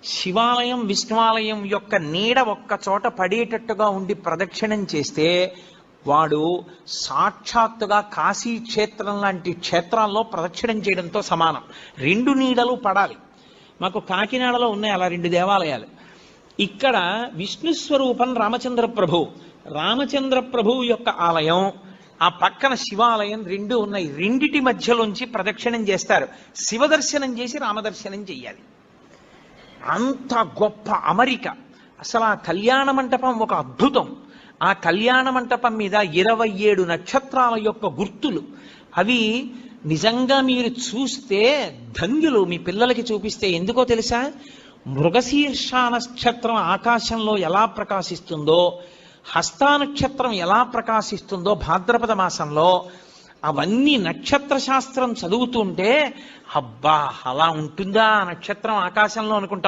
శివాలయం విష్ణువాలయం యొక్క నీడ ఒక్క చోట పడేటట్టుగా ఉండి ప్రదక్షిణం చేస్తే వాడు సాక్షాత్తుగా కాశీ క్షేత్రం లాంటి క్షేత్రాల్లో ప్రదక్షిణం చేయడంతో సమానం. రెండు నీడలు పడాలి. మాకు కాకినాడలో ఉన్నాయి అలా రెండు దేవాలయాలు. ఇక్కడ విష్ణు స్వరూపం రామచంద్ర ప్రభు, రామచంద్ర ప్రభు యొక్క ఆలయం, ఆ పక్కన శివాలయం రెండు ఉన్నాయి. రెండిటి మధ్యలోంచి ప్రదక్షిణం చేస్తారు. శివ దర్శనం చేసి రామదర్శనం చెయ్యాలి. అంత గొప్ప అమరిక. అసలు ఆ కళ్యాణ మంటపం ఒక అద్భుతం. ఆ కళ్యాణ మంటపం మీద 27 నక్షత్రాల యొక్క గుర్తులు. అవి నిజంగా మీరు చూస్తే ధన్యులు. మీ పిల్లలకి చూపిస్తే ఎందుకో తెలుసా? మృగశీర్ష నక్షత్రం ఆకాశంలో ఎలా ప్రకాశిస్తుందో, హస్తా నక్షత్రం ఎలా ప్రకాశిస్తుందో భాద్రపద మాసంలో, అవన్నీ నక్షత్ర శాస్త్రం చదువుతుంటే అబ్బా అలా ఉంటుందా నక్షత్రం ఆకాశంలో అనుకుంటాం.